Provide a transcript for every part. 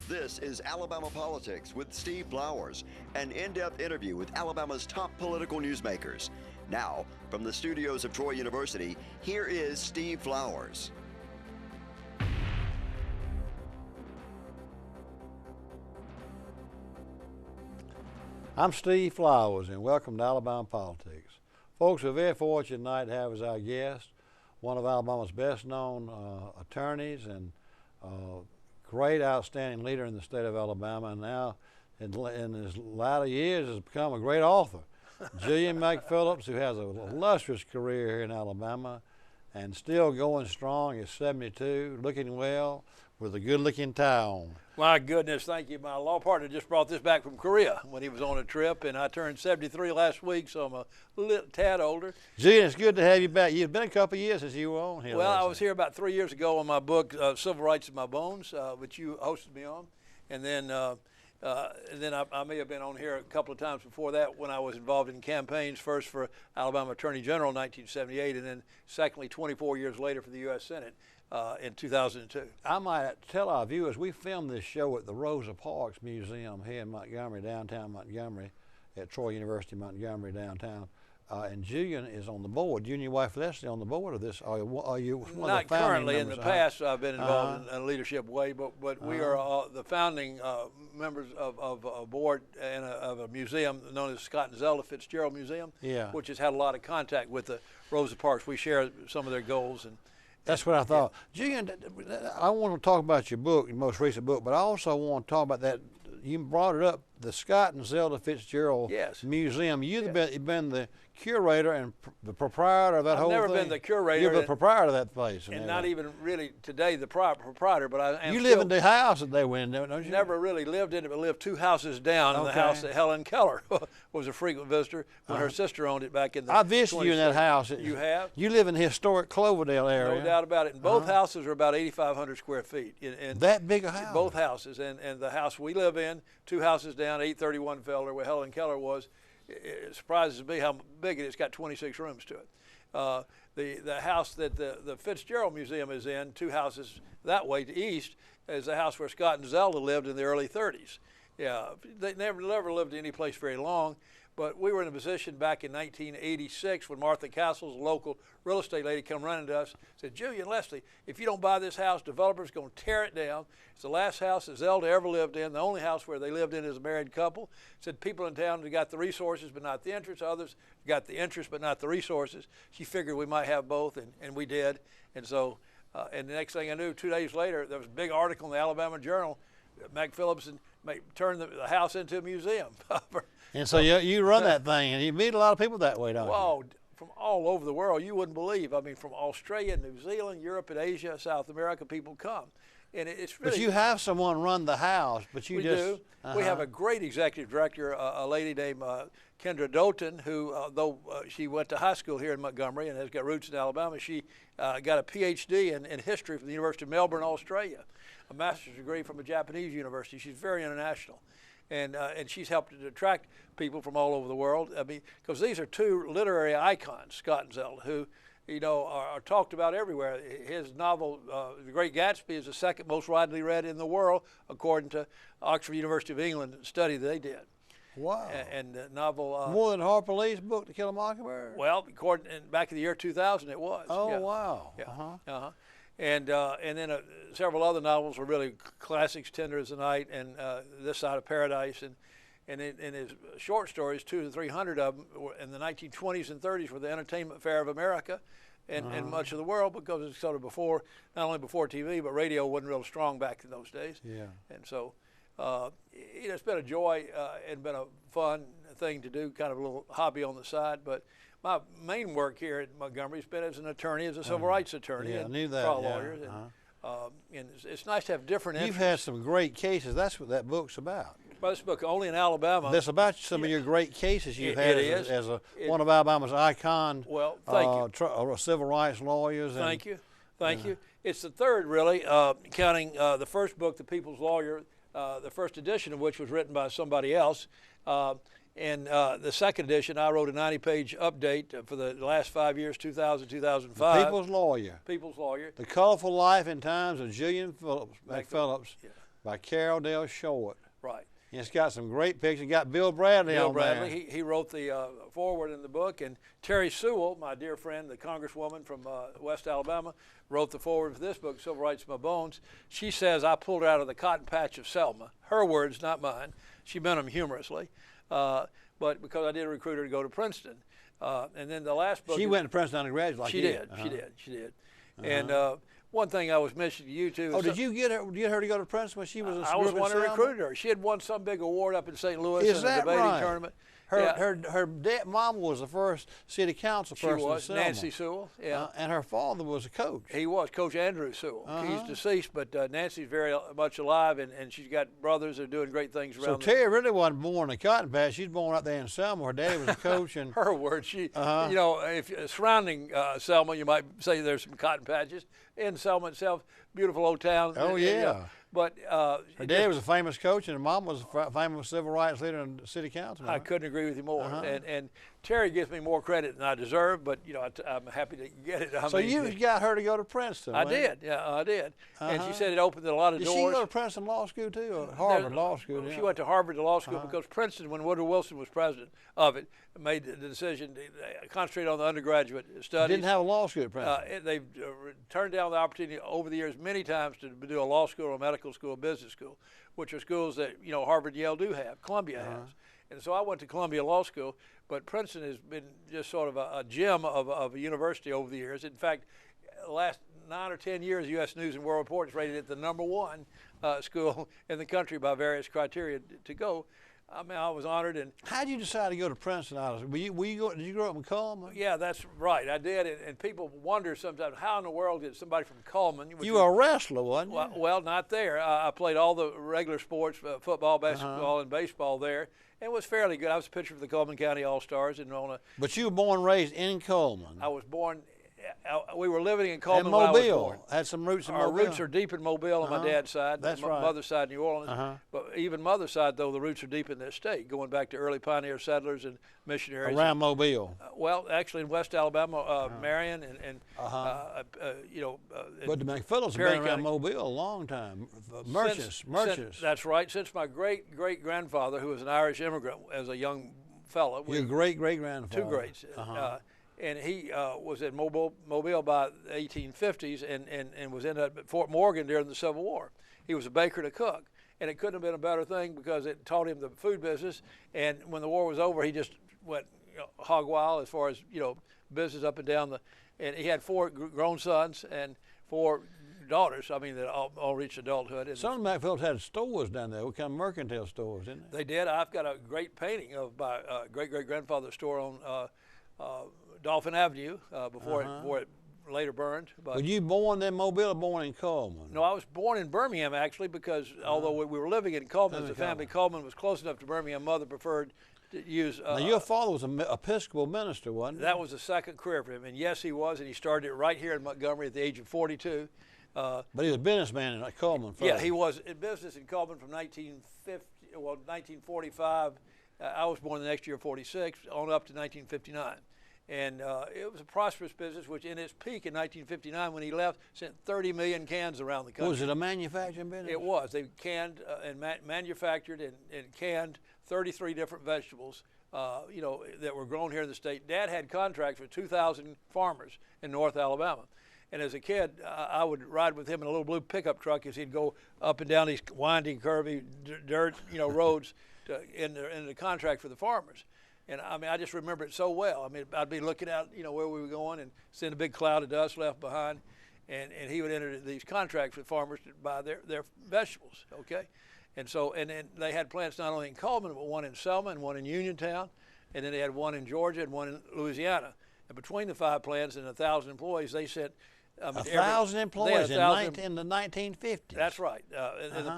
This is Alabama Politics with Steve Flowers, an in-depth interview with Alabama's top political newsmakers. Now, from the studios of Troy University, here is Steve Flowers. I'm Steve Flowers, and welcome to Alabama Politics. Folks, we're very fortunate tonight to have as our guest one of Alabama's best-known attorneys and great, outstanding leader in the state of Alabama, and now in his latter years has become a great author. Julian McPhillips, who has a illustrious career here in Alabama and still going strong. He's 72, looking well, with a good-looking tie on. My goodness, thank you. My law partner just brought this back from Korea when he was on a trip, and I turned 73 last week, so I'm a little tad older. Julian, it's good to have you back. You've been a couple of years since you were on here. Well, I was here about 3 years ago on my book, Civil Rights in My Bones, which you hosted me on. And then I may have been on here a couple of times before that when I was involved in campaigns, first for Alabama Attorney General in 1978, and then secondly 24 years later for the U.S. Senate in 2002. I might tell our viewers, we filmed this show at the Rosa Parks Museum here in Montgomery, downtown Montgomery, at Troy University, Montgomery, downtown. And Julian is on the board. You and your wife Leslie on the board of this. Are you one Not of the founding currently. members? In the past, I've been involved in a leadership way, but we are the founding members of a board and of a museum known as Scott and Zelda Fitzgerald Museum, which has had a lot of contact with the Rosa Parks. We share some of their goals. That's what I thought. Julian, I want to talk about your book, your most recent book, but I also want to talk about that. You brought it up, the Scott and Zelda Fitzgerald Museum. You've been the curator and the proprietor of that whole thing. I've never been the curator. You're the proprietor of that place. And not even really today the proprietor, but I am. You live in the house that they went in, don't you? Never really lived in it, but lived two houses down in the house that Helen Keller was a frequent visitor when her sister owned it back in the I visited you in that house. You have? You live in the historic Cloverdale area. No doubt about it. And both houses are about 8,500 square feet. That big a house? Both houses. And the house we live in, two houses down, 831 Felder, where Helen Keller was, it surprises me how big it is. It's got 26 rooms to it. The house that the Fitzgerald Museum is in, two houses that way to east, is the house where Scott and Zelda lived in the early 30s. Yeah, they never lived any place very long, but we were in a position back in 1986 when Martha Castle's local real estate lady come running to us and said, Julian, Leslie, if you don't buy this house, developers going to tear it down. It's the last house that Zelda ever lived in, the only house where they lived in as a married couple. Said people in town have got the resources but not the interest. Others got the interest but not the resources. She figured we might have both, and we did. And so, and the next thing I knew, 2 days later, there was a big article in the Alabama Journal, McPhillips turned the house into a museum. And so you run that thing, and you meet a lot of people that way, don't you? Well, from all over the world, you wouldn't believe. I mean, from Australia, New Zealand, Europe, and Asia, South America, people come. And it's really. But you have someone run the house, but you we do. We have a great executive director, a lady named Kendra Doughton, who, though she went to high school here in Montgomery and has got roots in Alabama, she got a PhD in history from the University of Melbourne, Australia, a master's degree from a Japanese university. She's very international. And she's helped to attract people from all over the world. I mean, because these are two literary icons, Scott and Zelda, who, are talked about everywhere. His novel, The Great Gatsby, is the second most widely read in the world, according to Oxford University of England study that they did. Wow. And the novel. More than Harper Lee's book, To Kill a Mockingbird? Well, back in the year 2000, it was. Oh, yeah. wow. Yeah. And then several other novels were really classics, Tender as the Night and This Side of Paradise. And in his short stories, 200 to 300 of them were in the 1920s and 30s were the entertainment fare of America and much of the world, because it's sort of before, not only before TV, but radio wasn't real strong back in those days. Yeah. And so it's been a joy and been a fun thing to do, kind of a little hobby on the side. But my main work here at Montgomery has been as an attorney, as a civil rights attorney, I knew that. trial lawyers. And it's nice to have different interests. You've had some great cases. That's what that book's about. Well, this book, only in Alabama. That's about some of your great cases you've had as one of Alabama's icon civil rights lawyers. Thank you. It's the third, really, counting the first book, The People's Lawyer, the first edition of which was written by somebody else. And the second edition, I wrote a 90-page update for the last 5 years, 2000, 2005. The People's Lawyer. People's Lawyer. The Colorful Life and Times of Julian McPhillips. Yeah. by Carol Dale Short. Right. And it's got some great pictures. Got Bill Bradley Bill on Bradley, there. he wrote the foreword in the book, and Terry Sewell, my dear friend, the congresswoman from West Alabama, wrote the foreword for this book, Civil Rights in My Bones. She says I pulled her out of the cotton patch of Selma. Her words, not mine. She meant them humorously, but because I did recruit her to go to Princeton. And then the last book. She went to Princeton undergraduate like she you. did. She did. And one thing I was mentioning to you too. Oh, did you get her to go to Princeton when she was a I was one that recruited her. She had won some big award up in St. Louis in a debating tournament. Her mom was the first city council person. She was, in Selma. Nancy Sewell, yeah. And her father was a coach. He was, Coach Andrew Sewell. He's deceased, but Nancy's very much alive, and she's got brothers that are doing great things around. So Terry really wasn't born in Cotton Patch. She's born out there in Selma. Her daddy was a coach. And her words, she, you know, if surrounding Selma, you might say there's some cotton patches. In Selma itself, beautiful old town. Oh, yeah. But her dad was a famous coach, and her mom was a famous civil rights leader and city councilman. I couldn't agree with you more. And Terry gives me more credit than I deserve, but you know I'm happy to get it. So you got her to go to Princeton? I did. Yeah, I did. And she said it opened a lot of doors. Did she go to Princeton Law School too, or Harvard Law School? She went to Harvard Law School because Princeton, when Woodrow Wilson was president of it, made the decision to concentrate on the undergraduate studies. Didn't have a law school at Princeton. They've turned down the opportunity over the years many times to do a law school, a medical school, a business school, which are schools that Harvard and Yale do have, Columbia has. And so I went to Columbia Law School, but Princeton has been just sort of a gem of a university over the years. In fact, the last 9 or 10 years, U.S. News and World Report has rated it the #1 school in the country by various criteria to go. I mean, I was honored. And how did you decide to go to Princeton? Did you grow up in Coleman? Yeah, that's right. I did, and people wonder sometimes how in the world did somebody from Coleman? You were a wrestler, wasn't you? Well, not there. I played all the regular sports, football, basketball, and baseball there, and was fairly good. I was a pitcher for the Coleman County All-Stars, and But you were born and raised in Coleman. I was born. We were living in Coleman and when I was Mobile. born. Had some roots in Our Mobile. roots are deep in Mobile on my dad's side. That's right. Mother's side, New Orleans. But even mother's side, though, the roots are deep in this state, going back to early pioneer settlers and missionaries. Around Mobile. Well, actually in West Alabama, Marion and but the McPhillips have been around Mobile a long time. Merchants. That's right. Since my great-great-grandfather, who was an Irish immigrant as a young fellow. Your great-great-grandfather. 2 greats. And he was in Mobile by the 1850s and was ended up at Fort Morgan during the Civil War. He was a baker and a cook. And it couldn't have been a better thing because it taught him the food business. And when the war was over, he just went hog wild as far as, business up and down and he had 4 grown sons and 4 daughters, I mean, that all reached adulthood. And some of the McPhillips had stores down there, kind of mercantile stores, didn't they? They did. I've got a great painting of my great-great-grandfather's store on Dolphin Avenue before it later burned. But were you born in Mobile or born in Coleman? No, I was born in Birmingham, actually, because although we were living in Coleman as a family, Coleman was close enough to Birmingham. Mother preferred to use... now, your father was an Episcopal minister, wasn't he? That was the second career for him, and yes, he was, and he started it right here in Montgomery at the age of 42. But he was a businessman in Coleman first. Yeah, he was in business in Coleman from 1945. I was born the next year, 46, on up to 1959. And it was a prosperous business, which in its peak in 1959, when he left, sent 30 million cans around the country. Was it a manufacturing business? It was. They canned and manufactured and canned 33 different vegetables, that were grown here in the state. Dad had contracts with 2,000 farmers in North Alabama. And as a kid, I would ride with him in a little blue pickup truck as he'd go up and down these winding, curvy, dirt, roads in the contract for the farmers. And I mean, I just remember it so well. I mean, I'd be looking out, where we were going and seeing a big cloud of dust left behind. And he would enter these contracts with farmers to buy their vegetables, okay? And then they had plants not only in Coleman, but one in Selma and one in Uniontown. And then they had one in Georgia and one in Louisiana. And between the 5 plants and 1,000 employees, they sent... 1,000 employees in the 1950s. That's right,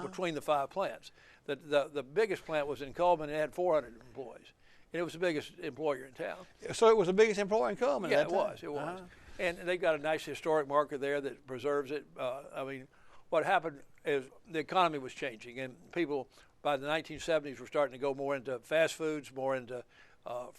between the 5 plants. The biggest plant was in Coleman and it had 400 employees. And it was the biggest employer in town. So it was the biggest employer in Coleman. Yeah, it was. And they've got a nice historic marker there that preserves it. I mean, what happened is the economy was changing, and people by the 1970s were starting to go more into fast foods, more into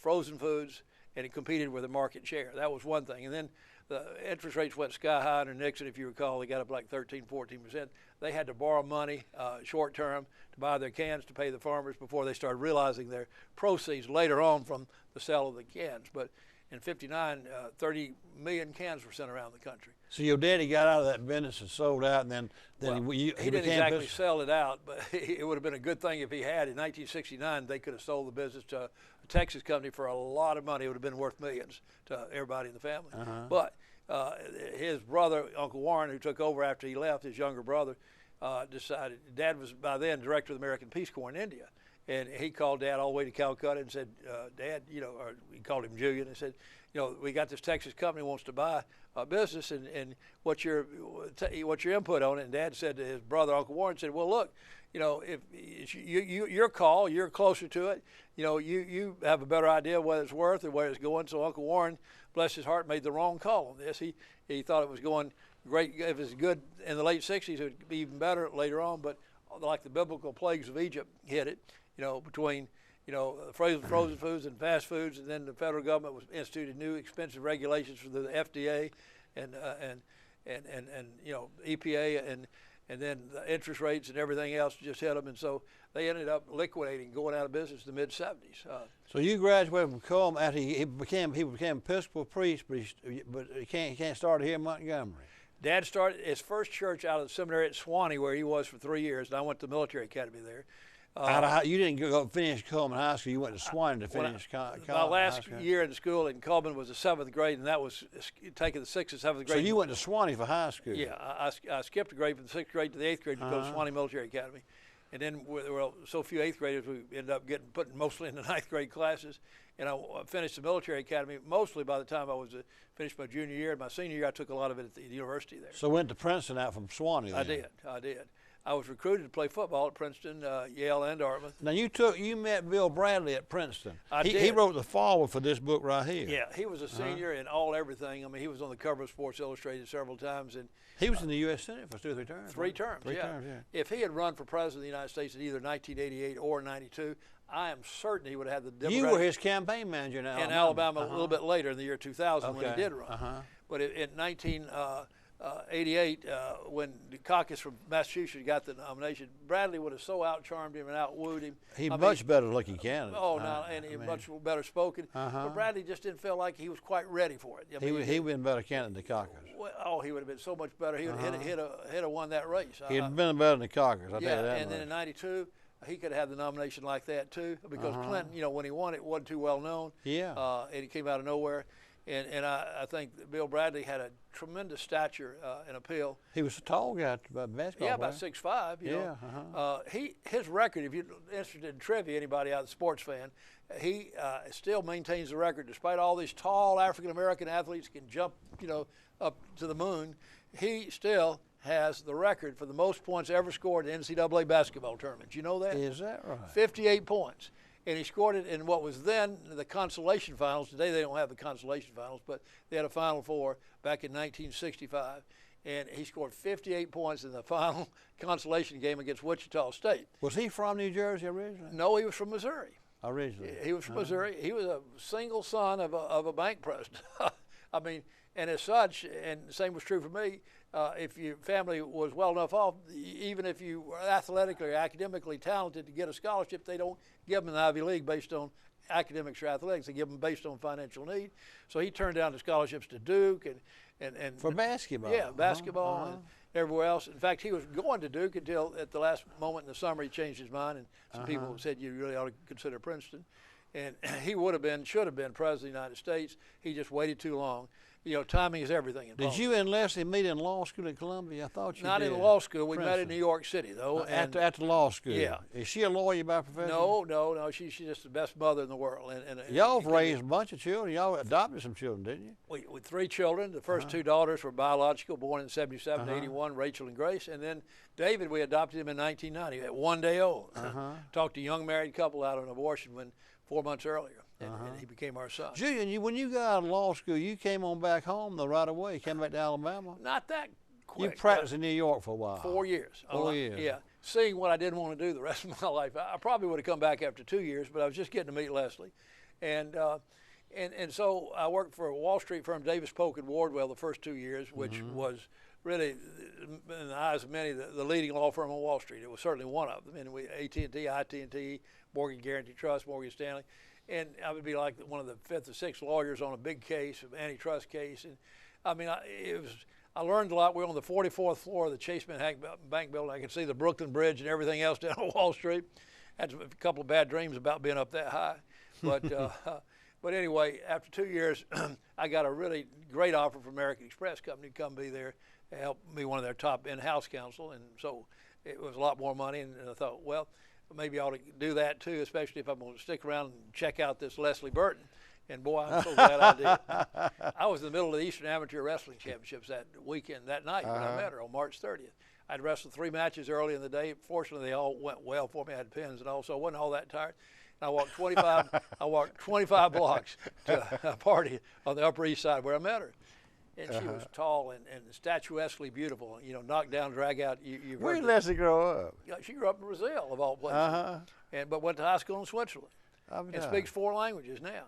frozen foods, and it competed with the market share. That was one thing. And then the interest rates went sky high under Nixon. If you recall, they got up like 13, 14%. They had to borrow money short term to buy their cans to pay the farmers before they started realizing their proceeds later on from the sale of the cans. But in '59, 30 million cans were sent around the country. So your daddy got out of that business and sold out, and then he didn't exactly sell it out, but it would have been a good thing if he had. In 1969, they could have sold the business to a Texas company for a lot of money. It would have been worth millions to everybody in the family. But his brother, Uncle Warren, who took over after he left, his younger brother, decided. Dad was by then director of the American Peace Corps in India. And he called Dad all the way to Calcutta and said, Dad, or he called him Julian, and said, we got this Texas company wants to buy a business, and what's your input on it? And Dad said to his brother, Uncle Warren, said, well, look, if your call, you're closer to it. You have a better idea of what it's worth and where it's going. So Uncle Warren, bless his heart, made the wrong call on this. He thought it was going great. If it's good in the late '60s, it would be even better later on. But like the biblical plagues of Egypt hit it. Between frozen foods and fast foods, and then the federal government was instituted new expensive regulations for the FDA and EPA, and then the interest rates and everything else just hit them, and so they ended up liquidating, going out of business in the mid '70s. So you graduated from Coleman after he became Episcopal priest, but he can't start here in Montgomery. Dad started his first church out of the seminary at Swanee, where he was for 3 years, and I went to the military academy there. You didn't go finish Coleman High School. You went to Swanee to finish college. My last year in school in Coleman was the 7th grade, and that was taking the 6th and 7th grade. So you went to Swanee for high school? Yeah, I skipped a grade from the 6th grade to the 8th grade to go to Swanee Military Academy. And then there were so few 8th graders, we ended up put mostly in the 9th grade classes. And I finished the military academy mostly by the time I was finished my junior year. And my senior year, I took a lot of it at the university there. So went to Princeton out from Swanee then? I did. I was recruited to play football at Princeton, Yale, and Dartmouth. Now you met Bill Bradley at Princeton. I did. He wrote the foreword for this book right here. Yeah, he was a senior in everything. I mean, he was on the cover of Sports Illustrated several times, and he was in the U.S. Senate for 2 or 3 terms. Three terms. If he had run for president of the United States in either 1988 or '92, I am certain he would have had the Democratic. You were his campaign manager in Alabama. In Alabama a little bit later in the year 2000 when he did run. But in 1988, when Dukakis from Massachusetts got the nomination, Bradley would have so outcharmed him and outwooed him. He's much better looking candidate. And he's much better spoken. But Bradley just didn't feel like he was quite ready for it. He would have been a better candidate than Dukakis. Well, he would have been so much better. He would have won that race. He'd have been better than Dukakis, I'll tell you that and then in '92, he could have had the nomination like that too, because Clinton, when he won it, wasn't too well known. Yeah. And he came out of nowhere. And I think that Bill Bradley had a tremendous stature and appeal. He was a tall guy, basketball player. About 6'5", you know. His record, if you're interested in trivia, anybody out, sports fan, he still maintains the record. Despite all these tall African-American athletes can jump, up to the moon, he still has the record for the most points ever scored in NCAA basketball tournaments. You know that? Is that right? 58 points. And he scored it in what was then the consolation finals. Today they don't have the consolation finals, but they had a Final Four back in 1965. And he scored 58 points in the final consolation game against Wichita State. Was he from New Jersey originally? No, he was from Missouri. Originally? He was from Missouri. He was a single son of a bank president. I mean, and as such, and the same was true for me, if your family was well enough off, even if you were athletically or academically talented to get a scholarship, they don't give them an Ivy League based on academics or athletics. They give them based on financial need. So he turned down the scholarships to Duke and for basketball. Yeah, basketball and everywhere else. In fact, he was going to Duke until at the last moment in the summer he changed his mind, and some people said you really ought to consider Princeton. And he should have been president of the United States. He just waited too long. Timing is everything. Did you and Leslie meet in law school at Columbia? I thought you did. Not in law school. We met in New York City, though. At the law school? Yeah. Is she a lawyer by profession? No. She's just the best mother in the world. Y'all raised a bunch of children. Y'all adopted some children, didn't you? With 3 children. The first 2 daughters were biological, born in 77 81, Rachel and Grace. And then David, we adopted him in 1990 at 1 day old. Talked to a young married couple out of an abortion 4 months earlier. And he became our son. Julian, when you got out of law school, you came on back home right away. You came back to Alabama. Not that quick. You practiced in New York for a while. 4 years. 4 years. Yeah. Seeing what I didn't want to do the rest of my life. I probably would have come back after 2 years, but I was just getting to meet Leslie. And And so I worked for a Wall Street firm, Davis Polk and Wardwell, the first 2 years, which was really, in the eyes of many, the leading law firm on Wall Street. It was certainly one of them. And we AT&T, IT&T, Morgan Guaranty Trust, Morgan Stanley, and I would be like one of the fifth or sixth lawyers on a big case, an antitrust case. And I mean, I learned a lot. We were on the 44th floor of the Chase Bank building. I could see the Brooklyn Bridge and everything else down on Wall Street. Had a couple of bad dreams about being up that high, but. But anyway, after 2 years, I got a really great offer from American Express Company to come be there and help be one of their top in-house counsel. And so it was a lot more money. And I thought, well, maybe I ought to do that too, especially if I'm going to stick around and check out this Leslie Burton. And boy, I'm so glad I did. I was in the middle of the Eastern Amateur Wrestling Championships that weekend, that night when I met her on March 30th. I'd wrestled 3 matches early in the day. Fortunately, they all went well for me. I had pins and all, so I wasn't all that tired. I walked 25. I walked 25 blocks to a party on the Upper East Side where I met her, and she was tall and statuesquely beautiful. You know, knock down, drag out. Where did Leslie grow up? She grew up in Brazil, of all places, but went to high school in Switzerland, and speaks 4 languages now.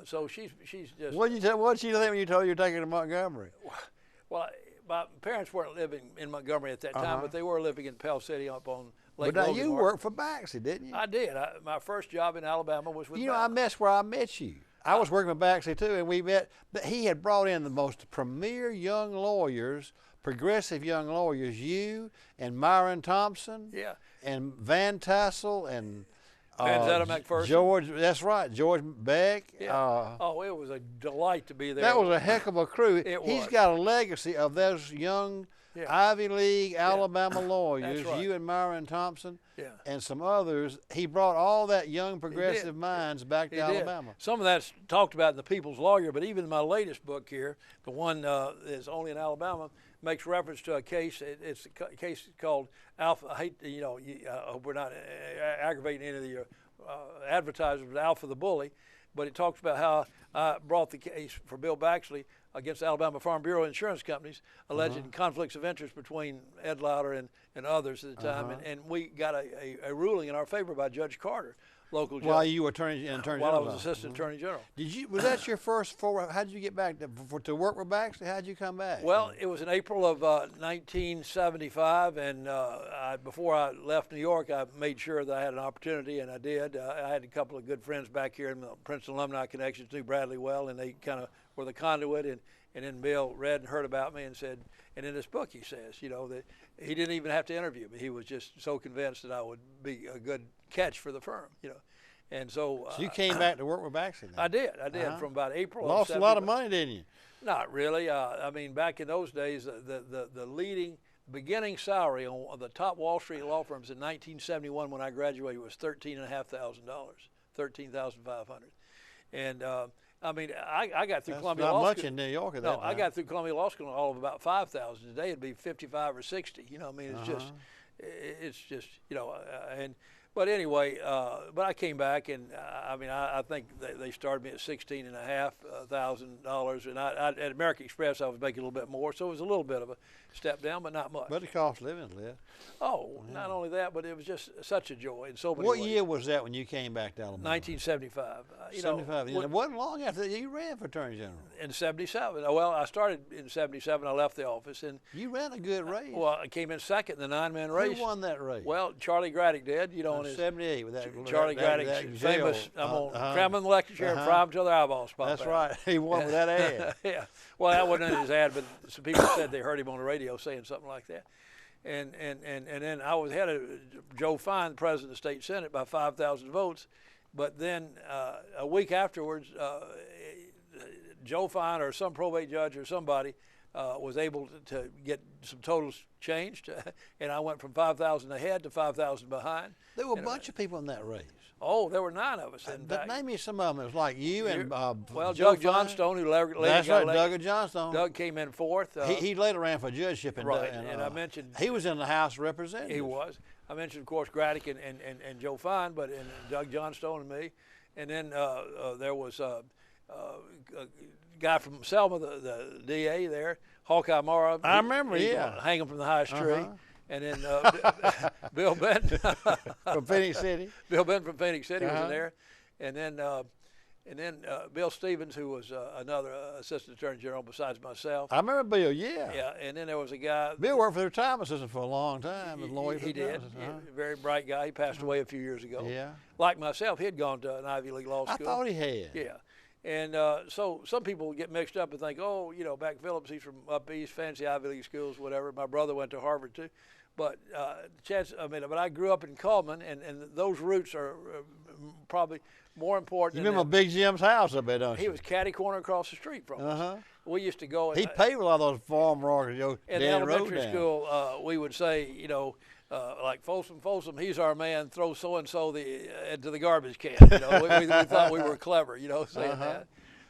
So she's just. What did she think when you told her you were taking her to Montgomery? Well, my parents weren't living in Montgomery at that time, but they were living in Pell City up on Lake But now Logan you Mark. worked for Baxley, didn't you? I did. My first job in Alabama was with. You know, that's where I met you. I was working with Baxley too, and we met. He had brought in the most premier young lawyers, progressive young lawyers. You and Myron Thompson. Yeah. And Van Tassel and. Van Zetta McPherson. George, that's right, George Beck. Yeah. It was a delight to be there. That was a heck of a crew. He's was. got a legacy of those young Ivy League Alabama lawyers, right. you and Myron Thompson, and some others. He brought all that young progressive minds back to Alabama. Some of that's talked about in The People's Lawyer, but even in my latest book here, the one that's only in Alabama, makes reference to a case. It's a case called Alpha. I hate, I hope we're not aggravating any of the advertisers, but Alpha the Bully. But it talks about how I brought the case for Bill Baxley against Alabama Farm Bureau Insurance Companies, alleging conflicts of interest between Ed Lauder and others at the time. And we got a ruling in our favor by Judge Carter, local judge. While you were Attorney General? While I was Assistant Attorney General. Was that your first how did you get back to work with Baxley? How did you come back? Well, it was in April of 1975, and before I left New York, I made sure that I had an opportunity, and I did. I had a couple of good friends back here in the Princeton Alumni Connections, knew Bradley well, and they kind of were the conduit, and then Bill read and heard about me and said, and in his book he says, that he didn't even have to interview me. He was just so convinced that I would be a good catch for the firm, And so you came back to work with Baxley then? I did from about April. Lost a lot of money, didn't you? Not really. I mean, back in those days, the beginning salary on the top Wall Street law firms in 1971 when I graduated was $13,500, $13,500, and I mean, I got through Columbia Law School. Not much in New York at that time. I got through Columbia Law School all of about 5,000. Today it'd be 55 or 60. I mean, it's just, But anyway, but I came back, and I mean, I think they started me at $16,500, and at American Express I was making a little bit more, so it was a little bit of a step down, but not much. But the cost of living is less. Oh, not only that, but it was just such a joy in so many ways. What year was that when you came back to Alabama? 1975. 75. It wasn't long after that you ran for Attorney General. In 77. Well, I started in 77. I left the office, and you ran a good race. Well, I came in second in the 9-man race. Who won that race? Well, Charlie Graddick did. On his 78 with that. Charlie Graddick, famous. I'm gonna cram in the lecture chair and fry him till their eyeballs pop out. That's right. He won with that ad. Yeah. Well, that wasn't in his ad, but some people said they heard him on the radio saying something like that. And then I was ahead of Joe Fine, the president of the state senate, by 5,000 votes. But then a week afterwards, Joe Fine or some probate judge or somebody was able to get some totals changed, and I went from 5,000 ahead to 5,000 behind. There were a bunch of people in that race. Oh, there were 9 of us. But name me some of them. It was like you and well, Joe Doug Johnstone, who later That's got right, elected. Doug Johnstone. Doug came in 4th. He later ran for judgeship. And I mentioned he was in the House of Representatives. He was. I mentioned, of course, Graddick and Joe Fine, but and Doug Johnstone and me. And then there was a guy from Selma, the DA there, Hawkeye Morrow. I remember, hanging from the highest tree. And then Bill Benton from Phoenix City. Bill Benton from Phoenix City was in there. And then And then Bill Stevens, who was another assistant attorney general besides myself. I remember Bill, yeah. Yeah, and then there was a guy. Bill worked for the retirement system for a long time. He did. Very bright guy. He passed away a few years ago. Yeah. Like myself, he had gone to an Ivy League law school. I thought he had. Yeah. And so some people get mixed up and think, oh, you know, McPhillips, he's from up east, fancy Ivy League schools, whatever. My brother went to Harvard too. But but I grew up in Cullman, and those roots are probably more important. You remember Big Jim's house up there, don't you? He was catty corner across the street from us. We used to go. He paved a lot of those farm rockers, in elementary school, we would say, you know, like Folsom, he's our man. Throw so and so into the garbage can. You know, we thought we were clever, you know, saying that.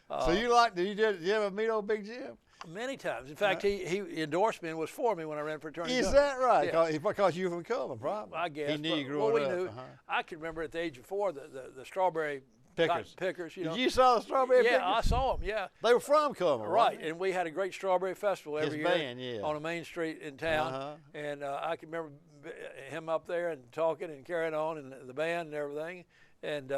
So did you ever meet old Big Jim? Many times. In fact, he endorsed me and was for me when I ran for attorney general. Is that right? Yeah. Because you were from Cullman, probably. I guess. He knew you growing we up. knew. I can remember at the age of 4 the strawberry pickers. You know. You saw the strawberry pickers? Yeah, I saw them. Yeah. They were from Cullman, right? And we had a great strawberry festival every year band, on a main street in town. And I can remember him up there and talking and carrying on, and the band and everything. And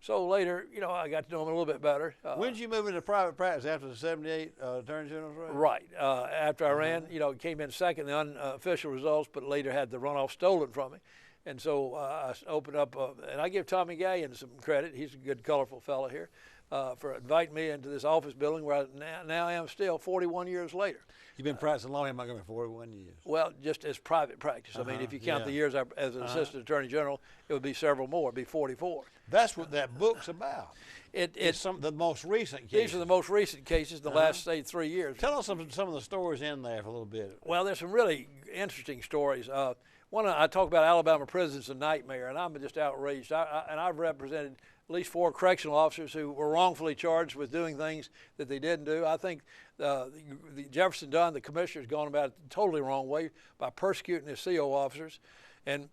so later, you know, I got to know him a little bit better. When did you move into private practice after the 78 Attorney General's race? Right. After I ran, you know, came in second in the unofficial results, but later had the runoff stolen from me. And so I opened up, and I give Tommy Gallion some credit. He's a good, colorful fellow here, for inviting me into this office building where I now am still 41 years later. You've been practicing law in Montgomery 41 years. Well, just as private practice. I mean, if you count the years as an assistant attorney general, it would be several more. It'd be 44. That's what that book's about. It's some of the most recent cases. These are the most recent cases in the last, say, 3 years. Tell us some of the stories in there for a little bit. Well, there's some really interesting stories. One, I talk about Alabama prison as a nightmare, and I'm just outraged. And I've represented at least 4 correctional officers who were wrongfully charged with doing things that they didn't do. I think the Jefferson Dunn, the commissioner, has gone about it the totally wrong way by persecuting his CO officers. And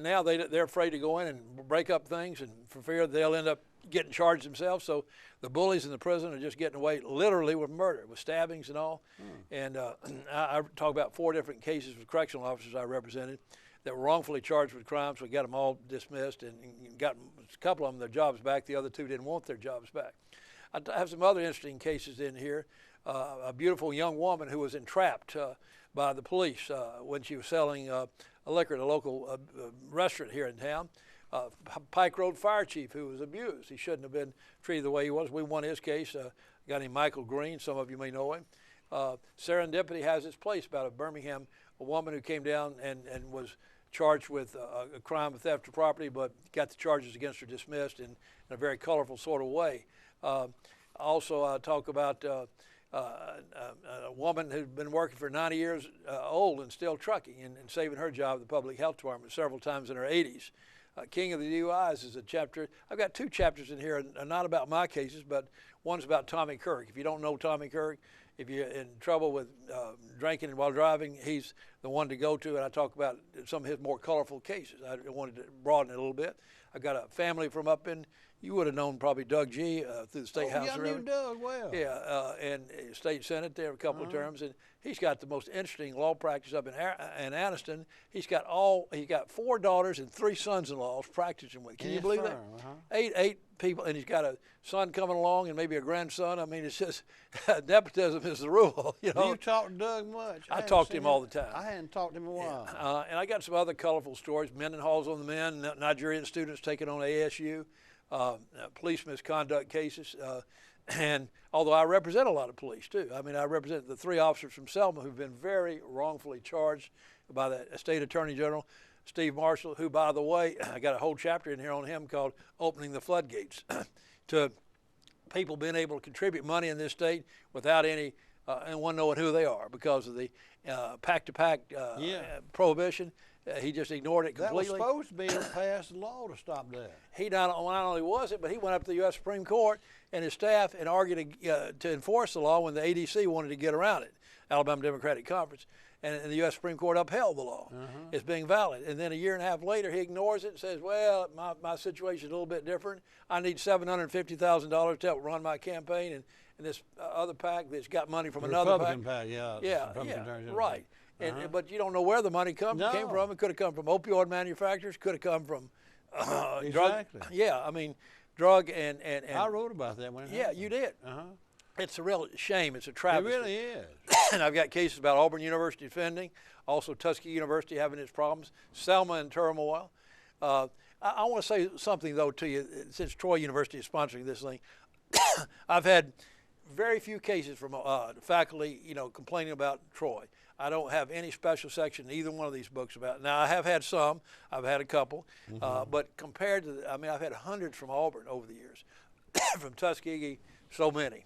now they're afraid to go in and break up things, and for fear they'll end up getting charged themselves. So the bullies in the prison are just getting away literally with murder, with stabbings and all. And I talk about 4 different cases with correctional officers I represented that were wrongfully charged with crimes. We got them all dismissed and got a couple of them their jobs back. The other 2 didn't want their jobs back. I have some other interesting cases in here. A beautiful young woman who was entrapped by the police when she was selling liquor at a local restaurant here in town. Pike Road fire chief who was abused. He shouldn't have been treated the way he was. We won his case. A guy named Michael Green, some of you may know him. Serendipity has its place about a Birmingham, a woman who came down and was charged with a crime of theft of property, but got the charges against her dismissed in a very colorful sort of way. Also, I talk about a woman who'd been working for 90 years old and still trucking and saving her job at the public health department several times in her 80s. King of the DUIs is a chapter. I've got 2 chapters in here, not about my cases, but one's about Tommy Kirk. If you don't know Tommy Kirk, if you're in trouble with drinking while driving, he's the one to go to, and I talk about some of his more colorful cases. I wanted to broaden it a little bit. I've got a family from up in, you would have known probably Doug G. Through the State House. Yeah, I knew Doug well. Yeah, and State Senate there a couple of terms, and he's got the most interesting law practice up in Anniston. He's got 4 daughters and 3 sons-in-laws practicing with. Can you believe that? 8 people, and he's got a son coming along and maybe a grandson. I mean, it's just nepotism is the rule. You know. Do you talk to Doug much? I talk to him all the time. I hadn't talked to him in a while. And I got some other colorful stories. Mendenhall's on the men, Nigerian students taking on ASU, police misconduct cases. And although I represent a lot of police too, I mean, I represent the 3 officers from Selma who've been very wrongfully charged by the state attorney general, Steve Marshall, who, by the way, I got a whole chapter in here on him called Opening the Floodgates to people being able to contribute money in this state without anyone knowing who they are because of the pack-to-pack prohibition. He just ignored it completely. That was supposed to be passed a law to stop that. He not only was it, but he went up to the U.S. Supreme Court and his staff and argued to enforce the law when the ADC wanted to get around it, Alabama Democratic Conference. And the U.S. Supreme Court upheld the law as being valid. And then a year and a half later, he ignores it and says, well, my situation is a little bit different. I need $750,000 to help run my campaign. And this other PAC that's got money from another Republican PAC. Yeah, right. But you don't know where the money came from. It could have come from opioid manufacturers. Could have come from exactly. drug drug and I wrote about that when it happened. you did. Uh-huh. It's a real shame. It's a It travesty. really is. And I've got cases about Auburn University defending, also Tuskegee University having its problems, Selma in turmoil. I want to say something, though, to you, since Troy University is sponsoring this thing. I've had very few cases from faculty, complaining about Troy. I don't have any special section in either one of these books about it. Now, I have had some. I've had a couple. But compared to, I've had hundreds from Auburn over the years. From Tuskegee, so many.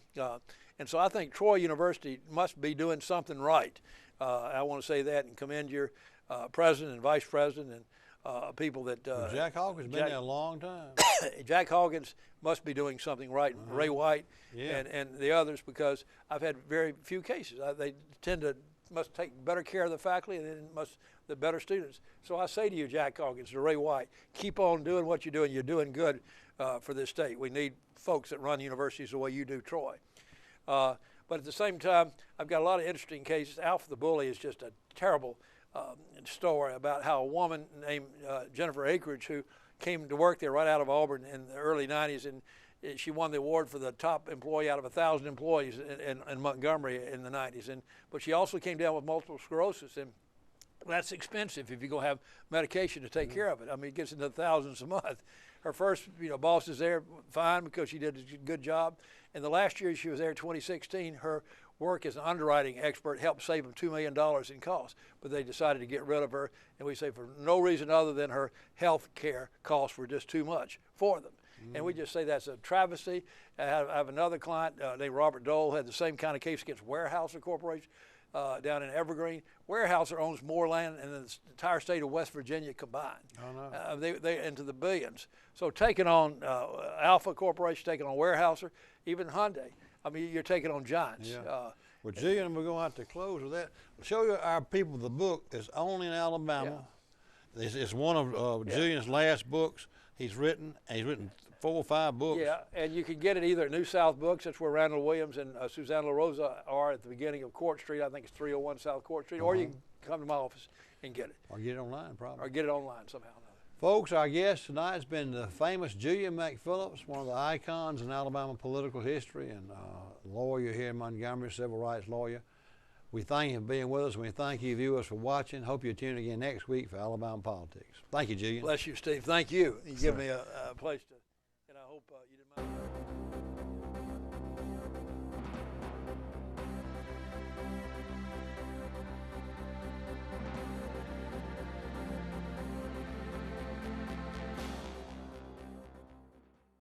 And so I think Troy University must be doing something right. I want to say that and commend your president and vice president and people that... Jack Hawkins has been there a long time. Jack Hawkins must be doing something right. Ray White and the others, because I've had very few cases. They must take better care of the faculty and then the better students. So I say to you, Jack Hawkins, to Ray White, keep on doing what you're doing. You're doing good for this state. We need folks that run universities the way you do, Troy. But at the same time, I've got a lot of interesting cases. Alpha the Bully is just a terrible story about how a woman named Jennifer Akridge, who came to work there right out of Auburn in the early 90s, and she won the award for the top employee out of 1,000 employees in Montgomery in the 90s. But she also came down with multiple sclerosis, and that's expensive if you go have medication to take care of it. It gets into thousands a month. Her first, boss is there fine because she did a good job. And the last year she was there, 2016, her work as an underwriting expert helped save them $2 million in costs. But they decided to get rid of her, and we say for no reason other than her health care costs were just too much for them. And we just say that's a travesty. I have another client named Robert Dole, had the same kind of case against Weyerhaeuser Corporation down in Evergreen. Weyerhaeuser owns more land than the entire state of West Virginia combined. Oh, no. They into the billions. So taking on Alpha Corporation, taking on Weyerhaeuser, even Hyundai. You're taking on giants. Yeah. Well, Julian, we're going to have to close with that. Show you our people the book. It's only in Alabama. Yeah. It's one of Julian's last books he's written. And he's written 4 or 5 books. Yeah, and you can get it either at New South Books. That's where Randall Williams and Susanna LaRosa are at the beginning of Court Street. I think it's 301 South Court Street. Or you can come to my office and get it. Or get it online, probably. Or get it online somehow. Folks, our guest tonight has been the famous Julian McPhillips, one of the icons in Alabama political history, and lawyer here in Montgomery, civil rights lawyer. We thank you for being with us, and we thank you viewers for watching. Hope you tune again next week for Alabama Politics. Thank you, Julian. Bless you, Steve. Thank you. You give me a place to, and I hope you didn't mind.